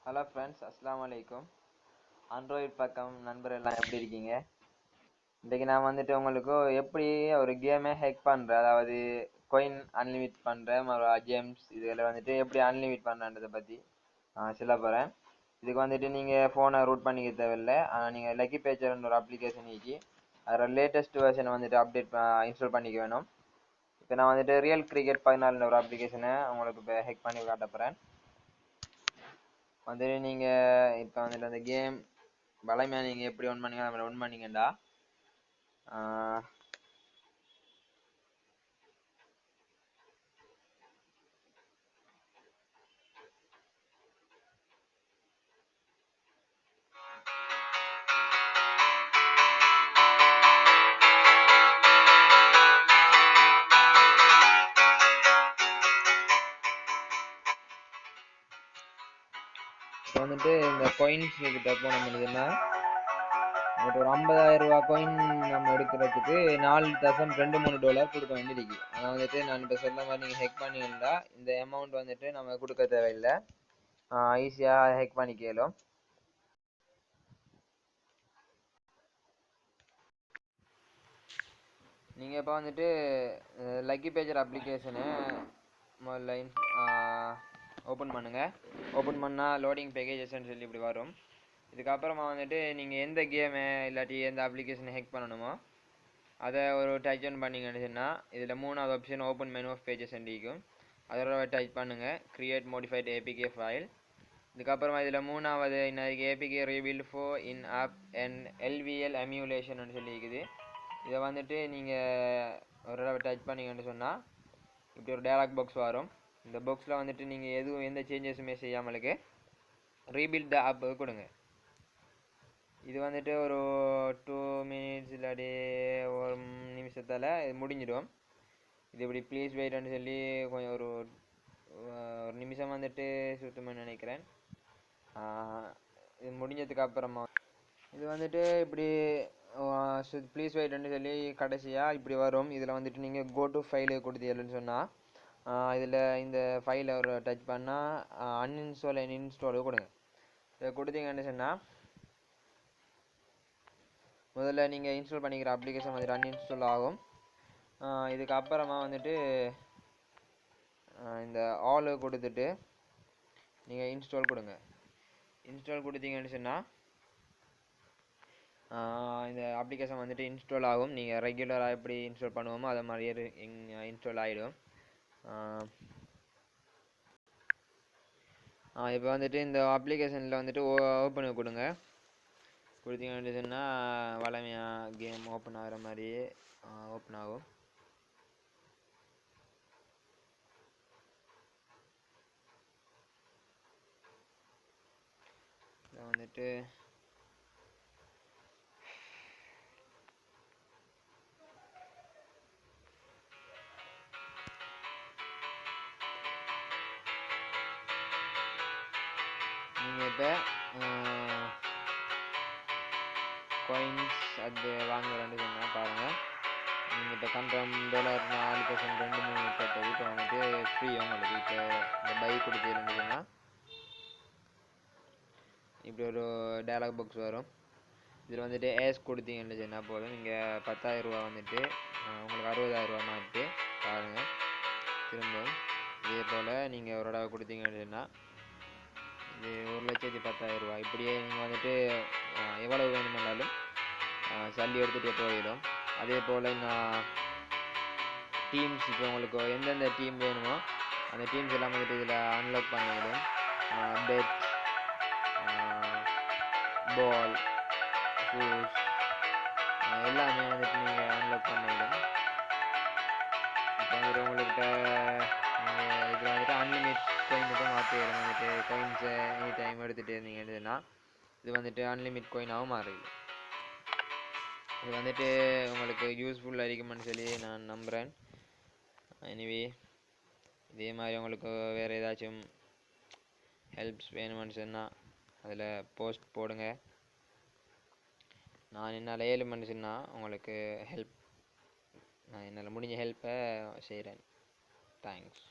Hello friends, அஸ்ஸலாமு அலைக்கும். Android பக்கம் நண்பர் எல்லாம் எப்படி இருக்கீங்க? இன்றைக்கி நான் வந்துட்டு உங்களுக்கு எப்படி ஒரு கேமை ஹேக் பண்ணுற, அதாவது coin அன்லிமிட் பண்ணுற கேம்ஸ் இதில் வந்துட்டு எப்படி அன்லிமிட் பண்ணுறதை பற்றி சொல்ல போகிறேன். இதுக்கு வந்துட்டு நீங்கள் ஃபோனை ரூட் பண்ணிக்க தேவையில்லை. நீங்கள் லக்கி பேச்சர்னு ஒரு அப்ளிகேஷன் இருக்கு, அதில் லேட்டஸ்ட் வெர்ஷனை வந்துட்டு இன்ஸ்டால் பண்ணிக்க வேணும். இப்போ நான் வந்துட்டு ரியல் கிரிக்கெட் 14 ஒரு அப்ளிகேஷனை உங்களுக்கு இப்போ ஹேக் பண்ணி காட்ட போகிறேன். வந்துட்டு நீங்கள் இப்போ வந்துட்டு அந்த கேம் வலைமையாக நீங்கள் எப்படி ஒன் பண்ணீங்க அதை ஒன் பண்ணீங்கண்டா இப்போ வந்துட்டு இந்த coins கிட்ட போன முடியுதுன்னா ஒரு $50,000 coin நம்ம எடுக்கிறதுக்கு $4.23 கொடுக்க வேண்டியிருக்கு. ஆனால் வந்துட்டு நான் இப்போ சொல்ல மாதிரி நீங்கள் ஹெக் பண்ணியிருந்தா இந்த அமௌண்ட் வந்துட்டு நம்ம கொடுக்க தேவையில்லை, ஈஸியாக ஹெக் பண்ணிக்கலும். நீங்கள் இப்போ வந்துட்டு லக்கி பேஜர் அப்ளிகேஷனை முதல்ல ஓப்பன் பண்ணுங்கள். ஓப்பன் பண்ணால் லோடிங் பேக்கேஜஸ்ன்னு சொல்லி இப்படி வரும். இதுக்கப்புறமா வந்துட்டு நீங்கள் எந்த கேமு இல்லாட்டி எந்த அப்ளிகேஷனை ஹேக் பண்ணணுமோ அதை ஒரு டச் ஆன் பண்ணிங்கன்னு சொன்னால் இதில் 3வது option open menu of pages இருக்கும், அதோட டச் பண்ணுங்கள் கிரியேட் மோடிஃபைட் ஏபிகே ஃபைல். இதுக்கப்புறமா இதில் 3வது இன்னைக்கு APK rebuild for in app and LVL emulation சொல்லி இருக்குது. இதை வந்துட்டு நீங்கள் ஒரு தடவை டச் பண்ணிங்கன்னு சொன்னால் இப்படி ஒரு டயலாக் பாக்ஸ் வரும். இந்த பாக்ஸில் வந்துட்டு நீங்கள் எந்த சேஞ்சஸுமே செய்யாமலுக்கு ரீபில்ட் த ஆப் கொடுங்க. இது வந்துட்டு ஒரு 2 மினிட்ஸ் இல்லாட்டி ஒரு நிமிஷத்தால் இது முடிஞ்சிடும். இது இப்படி ப்ளீஸ் வெயிட்னு சொல்லி கொஞ்சம் ஒரு நிமிஷம் வந்துட்டு சுத்தமாக நினைக்கிறேன். இது முடிஞ்சதுக்கு அப்புறமா இது வந்துட்டு இப்படி ப்ளீஸ் வெயிட்னு சொல்லி கடைசியாக இப்படி வரும். இதில் வந்துட்டு நீங்கள் கோ டு ஃபைலு கொடுத்தீங்கன்னு சொன்னால் இதில் இந்த ஃபைலை ஒரு டச் பண்ணால் அன்இன்ஸ்டால் அண்ட் இன்ஸ்டாலு கொடுங்க. இதை கொடுத்தீங்கன்னு சொன்னால் முதல்ல நீங்கள் இன்ஸ்டால் பண்ணிக்கிற அப்ளிகேஷன் வந்துட்டு அன்இன்ஸ்டால் ஆகும். இதுக்கப்புறமா வந்துட்டு இந்த ஆலு கொடுத்துட்டு நீங்கள் இன்ஸ்டால் கொடுங்க. இன்ஸ்டால் கொடுத்தீங்கன்னு சொன்னால் இந்த அப்ளிகேஷன் வந்துட்டு இன்ஸ்டால் ஆகும். நீங்கள் ரெகுலராக எப்படி இன்ஸ்டால் பண்ணுவோமோ அதை மாதிரியே இன்ஸ்டால் ஆகிடும். இப்போ வந்துட்டு இந்த அப்ளிகேஷனில் வந்துட்டு ஓப்பன் கொடுங்க. கொடுத்தீங்கன்னு சொன்னால் வளமையாக கேம் ஓப்பன் ஆகிற மாதிரியே ஓப்பன் ஆகும். இதில் வந்துட்டு நீங்கள் இப்போ coins அது வாங்குறேன்னு சொன்னால் பாருங்கள், நீங்கள் இப்போ $100 4% 2 3 இப்போ வந்துட்டு ஃப்ரீ உங்களுக்கு. இப்போ இந்த பை கொடுத்தீங்கன்னு சொன்னால் இப்படி ஒரு டயலாக் பாக்ஸ் வரும். இதில் வந்துட்டு ஏஸ் கொடுத்தீங்கன்னு சொன்னால் போதும். நீங்கள் $10,000 வந்துட்டு உங்களுக்கு $60,000 மாற்றி பாருங்கள். திரும்பவும் இதே போல் நீங்கள் ஒரு தடவை கொடுத்தீங்கன்னு சொன்னால் இது 1,10,000. இப்படியே நீங்கள் வந்துட்டு எவ்வளவு வேணுமென்னாலும் சல்லி எடுத்துகிட்டே போயிடும். அதே போல் நான் டீம்ஸ் இப்போ உங்களுக்கு எந்தெந்த டீம் வேணுமோ அந்த டீம்ஸ் எல்லாம் வந்துட்டு இதில் அன்லாக் பண்ணிடும். பெட், பால், ஷூஸ் எல்லாமே வந்துட்டு நீங்கள் அன்லாக் பண்ணிடும். இப்போ வந்துட்டு உங்கள்கிட்ட நீங்கள் இதில் வந்துட்டு அன்லிமிட் கோயின் மட்டும் மாற்றிடும். வந்துட்டு கோயின்ஸை எனி டைம் எடுத்துகிட்டே இருந்தீங்கன்னா இது வந்துட்டு அன்லிமிட் கோயினாகவும் மாறிடும். இது வந்துட்டு உங்களுக்கு யூஸ்ஃபுல்லாக இருக்குமென்னு சொல்லி நான் நம்புகிறேன். எனிவே இதே மாதிரி உங்களுக்கு வேறு ஏதாச்சும் ஹெல்ப்ஸ் வேணுமென்னு சொன்னால் அதில் போஸ்ட் போடுங்க. நான் என்னால் ஏழுமென்னு சொன்னால் உங்களுக்கு நான் என்னால் முடிஞ்ச ஹெல்ப்பை செய்கிறேன். தேங்க்ஸ்.